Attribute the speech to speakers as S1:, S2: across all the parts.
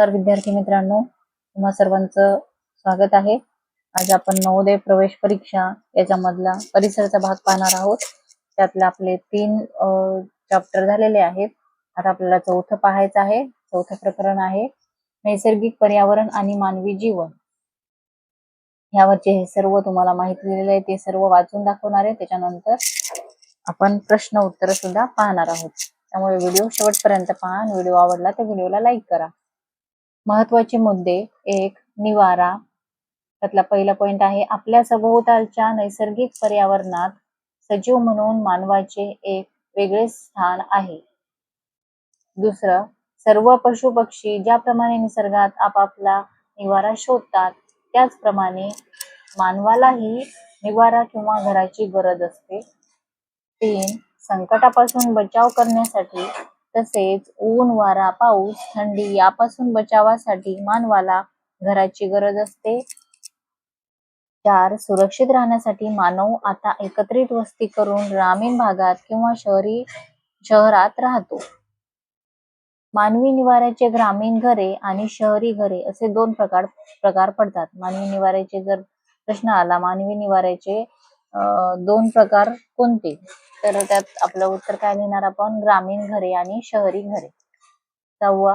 S1: नमस्कार विद्यार्थी मित्रांनो, तुम्हा सर्वांचं स्वागत आहे. आज आपण नवोदय प्रवेश परीक्षा याच्यामधला परिसरचा भाग पाहणार आहोत. त्यातले आपले 3 चॅप्टर झालेले आहेत. आता आपल्याला चौथं पाहायचं आहे. चौथं प्रकरण आहे नैसर्गिक पर्यावरण आणि मानवी जीवन. यावरचे हे सर्व तुम्हाला माहिती दिलेले आहे, ते सर्व वाचून दाखवणार आहे. त्याच्यानंतर आपण प्रश्न उत्तर सुद्धा पाहणार आहोत. त्यामुळे व्हिडिओ शेवटपर्यंत पहा आणि व्हिडिओ आवडला तर व्हिडिओला लाईक करा. महत्वाचे मुद्दे. 1. निवारा. त्यातला पहिला पॉइंट आहे आपल्या सभोवतालच्या नैसर्गिक पर्यावरणात सजीव म्हणून मानवाचे एक वेगळे स्थान आहे. दुसरं, सर्व पशु पक्षी ज्याप्रमाणे निसर्गात आपापला निवारा शोधतात त्याचप्रमाणे मानवालाही निवारा किंवा घराची गरज असते. 3. संकटापासून बचाव करण्यासाठी तसेच ऊन, वारा, पाऊस, थंडी यापासून बचावासाठी मानवाला घराची गरज असते. 4. सुरक्षित राहण्यासाठी मानव आता एकत्रित वस्ती करून ग्रामीण भागात किंवा शहरात राहतो. मानवी निवाऱ्याचे ग्रामीण घरे आणि शहरी घरे असे 2 प्रकार पडतात. मानवी निवाऱ्याचे जर प्रश्न आला, मानवी निवाऱ्याचे 2 प्रकार कोणते, तर त्यात आपलं उत्तर काय लिहिणार आपण? ग्रामीण घरे आणि शहरी घरे. 6.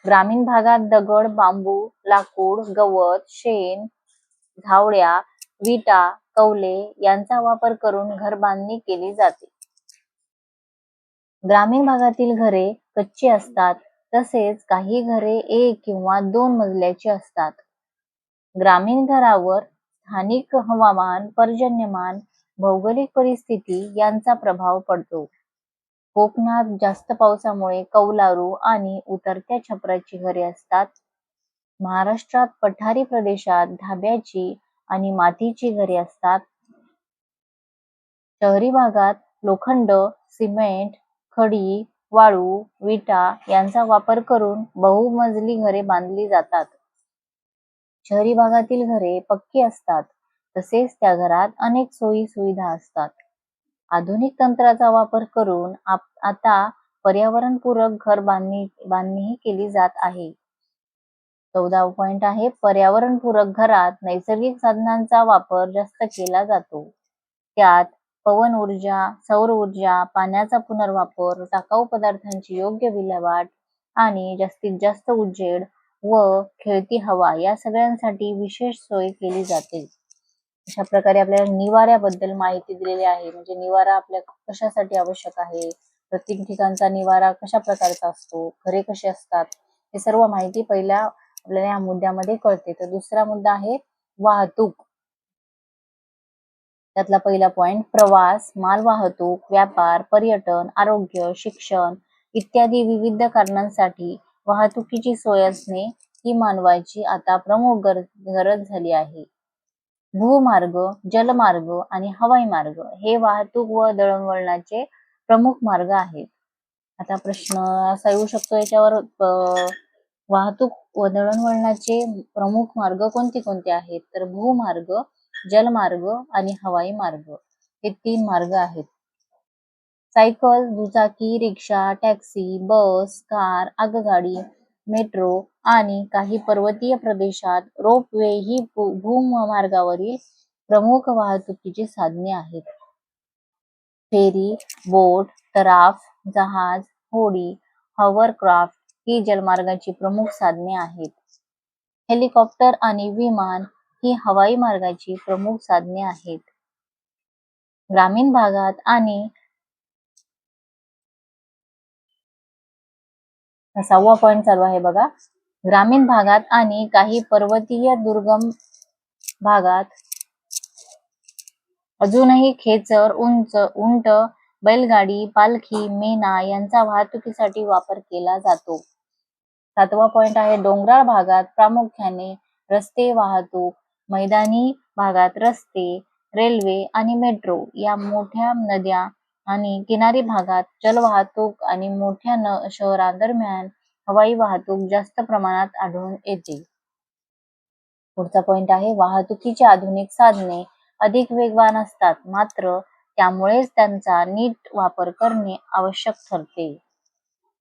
S1: ग्रामीण भागात दगड, बांबू, लाकूड, गवत, शेण, धावड्या, विटा, कौले यांचा वापर करून घर बांधणी केली जाते. ग्रामीण भागातील घरे कच्ची असतात, तसेच काही घरे 1 किंवा 2 मजल्याची असतात. ग्रामीण घरावर स्थानिक हवामान, पर्जन्यमान, भौगोलिक परिस्थिती यांचा प्रभाव पडतो. कोकणात जास्त पावसामुळे कौलारू आणि उतरत्या छपराची घरे असतात. महाराष्ट्रात पठारी प्रदेशात ढाब्याची आणि मातीची घरे असतात. शहरी भागात लोखंड, सिमेंट, खडी, वाळू, विटा यांचा वापर करून बहुमजली घरे बांधली जातात. शहरी भागातील घरे पक्की असतात, तसेच त्या घरात अनेक सोयी सुविधा असतात. आधुनिक तंत्राचा वापर करून आता पर्यावरणपूरक घर बांधणीही केली जात आहे. 14 पॉइंट आहे पर्यावरणपूरक घरात नैसर्गिक साधनांचा वापर जास्त केला जातो. त्यात पवन ऊर्जा, सौर ऊर्जा, पाण्याचा पुनर्वापर, टाकाऊ पदार्थांची योग्य विल्हेवाट आणि जास्तीत जास्त उजेड व खेळती हवा या सगळ्यांसाठी विशेष सोय केली जाते. अशा प्रकारे आपल्याला निवाऱ्याबद्दल माहिती दिलेली आहे. म्हणजे निवारा आपल्या कशासाठी आवश्यक आहे, प्रत्येक ठिकाणचा निवारा कशा प्रकारचा असतो, घरे कशी असतात, हे सर्व माहिती पहिल्या आपल्याला या मुद्द्यामध्ये कळते. तर दुसरा मुद्दा आहे वाहतूक. त्यातला पहिला पॉइंट प्रवास, मालवाहतूक, व्यापार, पर्यटन, आरोग्य, शिक्षण इत्यादी विविध कारणांसाठी वाहतुकीची सोय असणे ही मानवाची आता प्रमुख गरज झाली आहे. भूमार्ग, जलमार्ग आणि हवाई मार्ग हे वाहतूक व दळणवळणाचे प्रमुख मार्ग आहेत. आता प्रश्न असा येऊ शकतो याच्यावर, वाहतूक व दळणवळणाचे प्रमुख मार्ग कोणते कोणते आहेत, तर भूमार्ग, जलमार्ग आणि हवाई मार्ग हे 3 मार्ग आहेत. सायकल, दुचाकी, रिक्षा, टॅक्सी, बस, कार, आगगाडी, मेट्रो आणि काही पर्वतीय प्रदेशात रोपवे ही भूमार्गावरील प्रमुख वाहतुकीची साधने आहेत. फेरी, बोट, तराफ, जहाज, होडी, हॉवरक्राफ्ट ही जलमार्गाची प्रमुख साधने आहेत. हेलिकॉप्टर आणि विमान ही हवाई मार्गाची प्रमुख साधने आहेत. ग्रामीण भागात आणि 6वा पॉइंट चालू आहे बघा. ग्रामीण भागात आणि काही पर्वतीय दुर्गम भागात अजूनही खेचर, उंट, बैलगाडी, पालखी, मेना यांचा वाहतुकीसाठी वापर केला जातो. 7वा पॉइंट आहे डोंगराळ भागात प्रामुख्याने रस्ते वाहतूक, मैदानी भागात रस्ते, रेल्वे आणि मेट्रो या मोठ्या नद्या आणि किनारी भागात जलवाहतूक आणि मोठ्या शहरांदरम्यान हवाई वाहतूक जास्त प्रमाणात आढळून येते. पुढचा पॉइंट आहे वाहतुकीची आधुनिक साधने अधिक वेगवान असतात, मात्र त्यामुळेच त्यांचा नीट वापर करणे आवश्यक ठरते.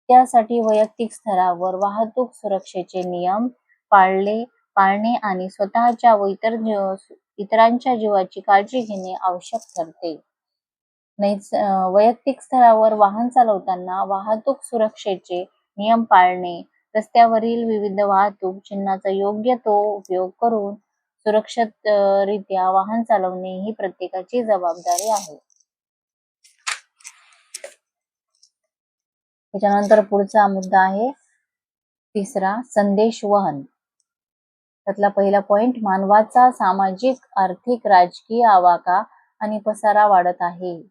S1: त्यासाठी वैयक्तिक स्तरावर वाहतूक सुरक्षेचे नियम पाळणे आणि स्वतःच्या व इतरांच्या जीवाची काळजी घेणे आवश्यक ठरते. वैयक्तिक स्तरावर वाहन चालवताना वाहतूक सुरक्षेचे नियम पाळणे, रस्त्यावरील विविध वाहतूक चिन्हाचा योग्य तो उपयोग करून सुरक्षित रित्या वाहन चालवणे ही प्रत्येकाची जबाबदारी आहे. त्याच्यानंतर पुढचा मुद्दा आहे तिसरा, संदेश वहन. त्यातला पहिला पॉइंट, मानवाचा सामाजिक, आर्थिक, राजकीय आवाका आणि पसारा वाढत आहे.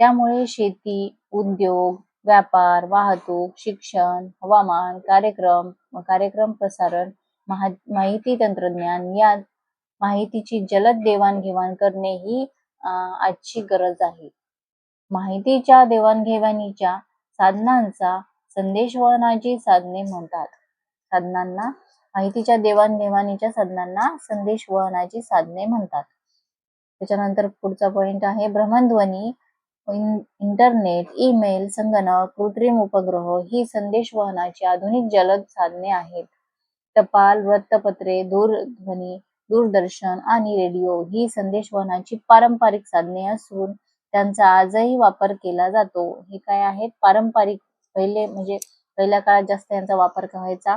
S1: त्यामुळे शेती, उद्योग, व्यापार, वाहतूक, शिक्षण, हवामान, कार्यक्रम प्रसारण, माहिती तंत्रज्ञान या माहितीची जलद देवाणघेवाण करणे ही आजची गरज आहे. माहितीच्या देवाणघेवाणीच्या साधनांचा संदेशवहनाची साधने म्हणतात. माहितीच्या देवाणघेवाणीच्या साधनांना संदेशवहनाची साधने म्हणतात. त्याच्यानंतर पुढचा पॉइंट आहे भ्रमणध्वनी, इंटरनेट, ईमेल, संगणक, कृत्रिम उपग्रह ही संदेशवहनाची आधुनिक जलद साधने आहेत. टपाल, वृत्तपत्रे, दूरध्वनी, दूरदर्शन आणि रेडिओ ही संदेशवहनाची पारंपरिक साधने असून त्यांचा आजही वापर केला जातो. हे काय आहेत? पारंपरिक. पहिल्या काळात जास्त यांचा वापर व्हायचा,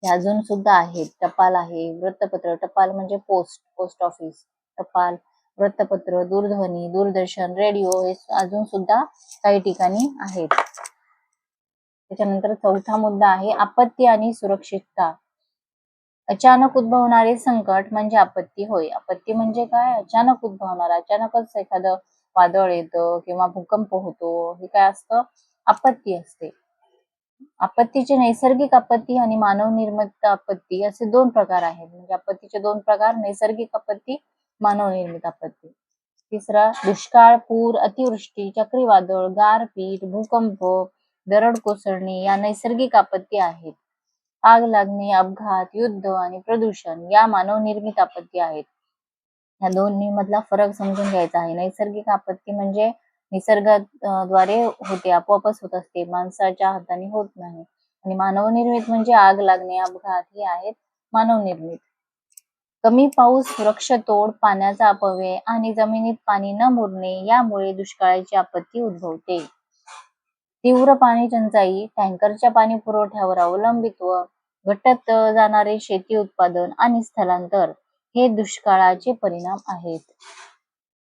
S1: हे अजून सुद्धा आहेत. टपाल आहे, वृत्तपत्र, टपाल म्हणजे पोस्ट ऑफिस, टपाल, वृत्तपत्र, दूरध्वनी, दूरदर्शन, रेडिओ हे अजून सुद्धा काही ठिकाणी आहेत. त्याच्यानंतर चौथा मुद्दा आहे आपत्ती आणि सुरक्षितता. अचानक उद्भवणारे संकट म्हणजे आपत्ती होय. आपत्ती म्हणजे काय? अचानक उद्भवणार, अचानकच एखादं वादळ येतं किंवा भूकंप होतो, हे काय असतं? आपत्ती असते. आपत्तीचे नैसर्गिक आपत्ती आणि मानवनिर्मित आपत्ती असे दोन प्रकार आहेत. म्हणजे आपत्तीचे दोन प्रकार, नैसर्गिक आपत्ती, मानवनिर्मित आपत्ती. तिसरा, दुष्काळ, पूर, अतिवृष्टी, चक्रीवादळ, गारपीट, भूकंप, दरड कोसळणे या नैसर्गिक आपत्ती आहेत. आग लागणे, अपघात, युद्ध आणि प्रदूषण या मानवनिर्मित आपत्ती आहेत. या दोन्ही मधला फरक समजून घ्यायचा आहे. नैसर्गिक आपत्ती म्हणजे निसर्गाद्वारे होते, आपोआपच होत असते, माणसाच्या हाताने होत नाही. आणि मानवनिर्मित म्हणजे आग लागणे, अपघात हे आहेत मानवनिर्मित. कमी पाऊस, वृक्षतोड, पाण्याचा अपव्यय आणि जमिनीत पाणी न मुरणे यामुळे दुष्काळाची आपत्ती उद्भवते. तीव्र पाणी टंचाई, टँकरच्या पाणी पुरवठ्यावर अवलंबित्व, घटत जाणारे शेती उत्पादन आणि स्थलांतर हे दुष्काळाचे परिणाम आहेत.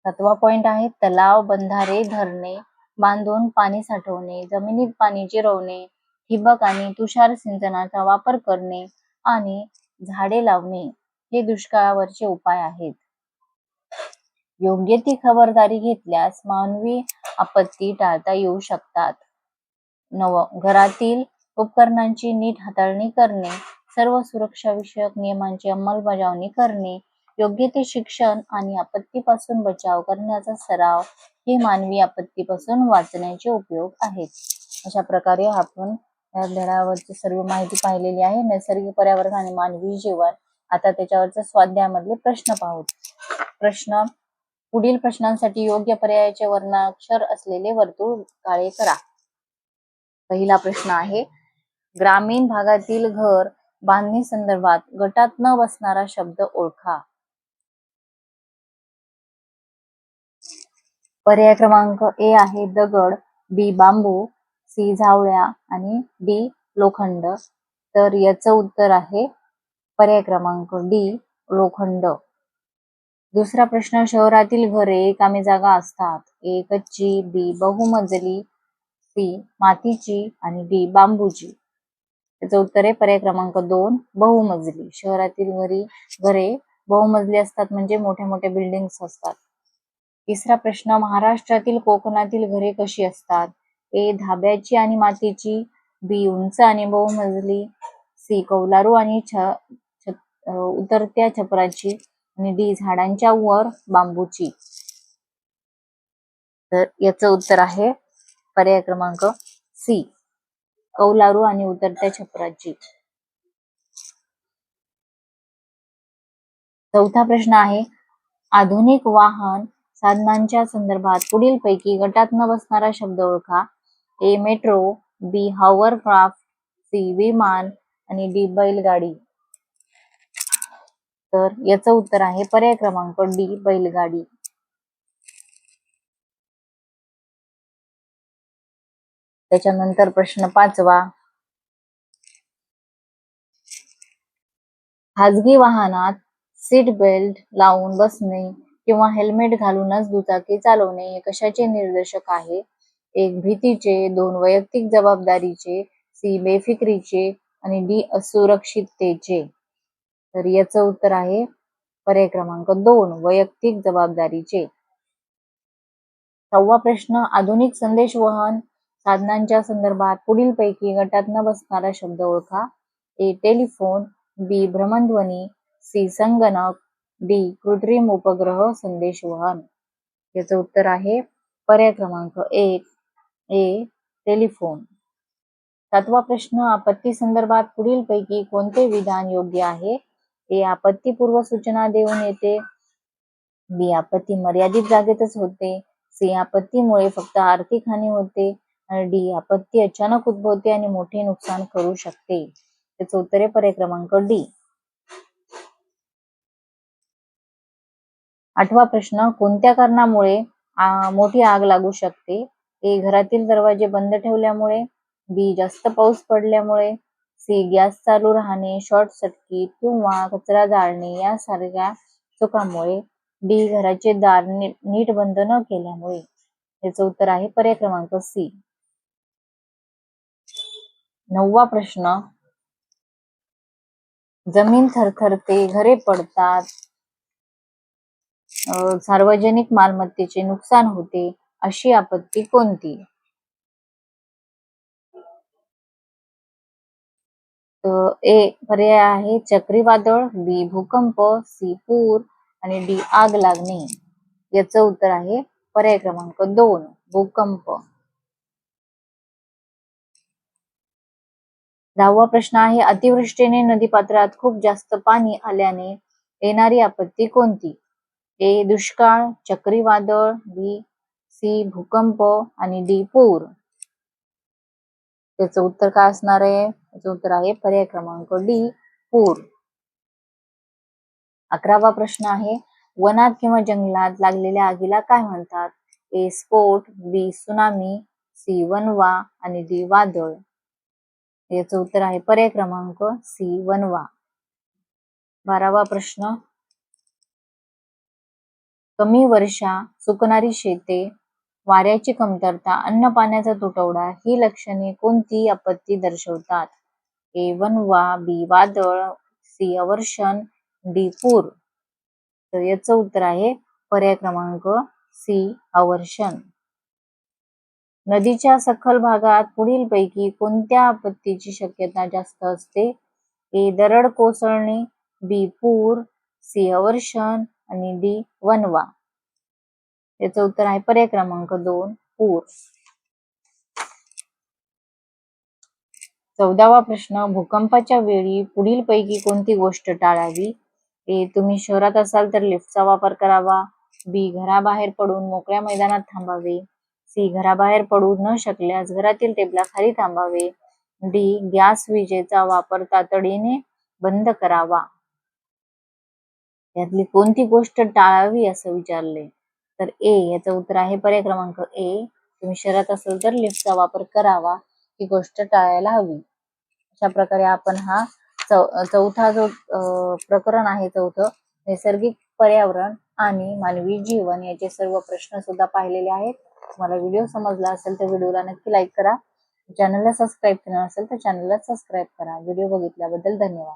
S1: सातवा पॉइंट आहे तलाव, बंधारे, धरणे बांधून पाणी साठवणे, जमिनीत पाणी जिरवणे, ठिबक आणि तुषार सिंचनाचा वापर करणे आणि झाडे लावणे हे दुष्काळावरचे उपाय आहेत. योग्य ती खबरदारी घेतल्यास मानवी आपत्ती टाळता येऊ शकतात. घरातील उपकरणांची नीट हाताळणी करणे, सर्व सुरक्षाविषयक नियमांची अंमलबजावणी करणे, योग्य ते शिक्षण आणि आपत्तीपासून बचाव करण्याचा सराव हे मानवी आपत्तीपासून वाचण्याचे उपयोग आहेत. अशा प्रकारे आपण या धड्यावरची सर्व माहिती पाहिलेली आहे. नैसर्गिक पर्यावरण आणि मानवी जीवन. आता त्याच्यावरचे स्वाध्यायामधले प्रश्न पाहू. पुढील प्रश्नांसाठी योग्य पर्यायाचे वर्णाक्षर असलेले वर्तुळ काळे करा. पहिला प्रश्न आहे ग्रामीण भागातील घर बांधणी संदर्भात गटात न बसणारा शब्द ओळखा. पर्याय क्रमांक ए आहे दगड, बी बांबू, सी झावळ्या आणि डी लोखंड. तर याचं उत्तर आहे पर्याय क्रमांक डी लोखंड. दुसरा प्रश्न, शहरातील घरे रिकामी जागा असतात. ए कच्ची, बी बहुमजली, सी मातीची आणि डी बांबूची. त्याचं उत्तर आहे पर्याय क्रमांक 2 बहुमजली. शहरातील घरे बहुमजली असतात म्हणजे मोठ्या मोठ्या बिल्डिंग्स असतात. तिसरा प्रश्न, महाराष्ट्रातील कोकणातील घरे कशी असतात. ए धाब्याची आणि मातीची, बी उंच आणि बहुमजली, सी कौलारू आणि उतरत्या छपराची आणि डी झाडांच्या वर बांबूची. तर याचं उत्तर आहे पर्याय क्रमांक सी कौलारू आणि उतरत्या छपराची. चौथा प्रश्न आहे आधुनिक वाहन साधनांच्या संदर्भात पुढील पैकी गटात न बसणारा शब्द ओळखा. ए मेट्रो, बी हॉवरक्राफ्ट, सी विमान आणि डी बैलगाडी. तर याचं उत्तर आहे पर्याय क्रमांक डी बैलगाडी. त्याच्यानंतर प्रश्न 5वा. खाजगी वाहनात सीट बेल्ट लावून बसणे किंवा हेल्मेट घालूनच दुचाकी चालवणे हे कशाचे निर्देशक आहे? 1 भीतीचे, 2 वैयक्तिक जबाबदारीचे, सी बेफिक्रीचे आणि डी असुरक्षिततेचे. तर याचं उत्तर आहे पर्याय क्रमांक 2 वैयक्तिक जबाबदारीचे. 6वा प्रश्न. आधुनिक संदेशवहन साधनांच्या संदर्भात पुढीलपैकी गटात न बसणारा शब्द ओळखा. ए टेलिफोन, बी भ्रमणध्वनी, सी संगणक, डी कृत्रिम उपग्रह संदेशवहन. याचं उत्तर आहे पर्याय क्रमांक 1 ए टेलिफोन. 7वा प्रश्न. आपत्ती संदर्भात पुढीलपैकी कोणते विधान योग्य आहे? ए आपत्ती पूर्व सूचना देऊन येते, बी आपत्ती मर्यादित जागेतच होते, सी आपत्तीमुळे फक्त आर्थिक हानी होते आणि डी आपत्ती अचानक उद्भवते आणि मोठे नुकसान करू शकते. त्याचं उत्तर आहे पर्याय क्रमांक डी. 8वा प्रश्न. कोणत्या कारणामुळे मोठी आग लागू शकते? ए घरातील दरवाजे बंद ठेवल्यामुळे, बी जास्त पाऊस पडल्यामुळे, सी गॅस चालू राहणे, शॉर्ट सर्किट किंवा कचरा जाळणे यासारख्या चुकांमुळे, डी घराचे दार नीट बंद न केल्यामुळे. याचं उत्तर आहे पर्याय क्रमांक सी. 9वा प्रश्न. जमीन थरथरते, घरे पडतात, सार्वजनिक मालमत्तेचे नुकसान होते, अशी आपत्ती कोणती? ए पर्याय आहे चक्रीवादळ, बी भूकंप, सी पूर आणि डी आग लागणे. याचं उत्तर आहे पर्याय क्रमांक 2 भूकंप. 10वा प्रश्न आहे. अतिवृष्टीने नदीपात्रात खूप जास्त पाणी आल्याने येणारी आपत्ती कोणती? ए दुष्काळ, चक्रीवादळ, बी सी भूकंप आणि डी पूर. त्याचं उत्तर काय असणार आहे? त्याचं उत्तर आहे पर्याय क्रमांक डी पूर. 11वा प्रश्न आहे. वनात किंवा जंगलात लागलेल्या आगीला काय म्हणतात? ए स्फोट, बी सुनामी, सी वणवा आणि डी वादळ. याचं उत्तर आहे पर्याय क्रमांक सी वणवा. 12वा प्रश्न. कमी वर्षा, सुकणारी शेते, वाऱ्याची कमतरता, अन्न पाण्याचा तुटवडा ही लक्षणे कोणती आपत्ती दर्शवतात? ए वणवा, बी वादळ, सी अवर्षण, डी पूर. तर याचं उत्तर आहे पर्याय क्रमांक सी अवर्षण. नदीच्या सखल भागात पुढीलपैकी कोणत्या आपत्तीची शक्यता जास्त असते? ए दरड कोसळणे, बी पूर, सी अवर्षण आणि डी वणवा. याचं उत्तर आहे पर्याय क्रमांक 2 पूर. 14वा प्रश्न. भूकंपाच्या वेळी पुढीलपैकी कोणती गोष्ट टाळावी? ए तुम्ही शहरात असाल तर लिफ्टचा वापर करावा, बी घराबाहेर पडून मोकळ्या मैदानात थांबावे, सी घराबाहेर पडू न शकल्यास घरातील टेबलाखाली थांबावे, डी गॅस विजेचा वापर तातडीने बंद करावा. यातली कोणती गोष्ट टाळावी असं विचारले? तर ए याचं उत्तर आहे पर्याय क्रमांक ए तुम्ही शहरात असेल तर लिफ्टचा वापर करावा ही गोष्ट टाळायला हवी. अशा प्रकारे आपण हा चौथा जो प्रकरण आहे चौथं नैसर्गिक पर्यावरण आणि मानवी जीवन याचे सर्व प्रश्न सुद्धा पाहिलेले आहेत. तुम्हाला व्हिडिओ समजला असेल तर व्हिडिओला नक्की लाईक करा. चॅनलला सबस्क्राईब केलं नसेल तर चॅनलला सबस्क्राईब करा. व्हिडिओ बघितल्याबद्दल धन्यवाद.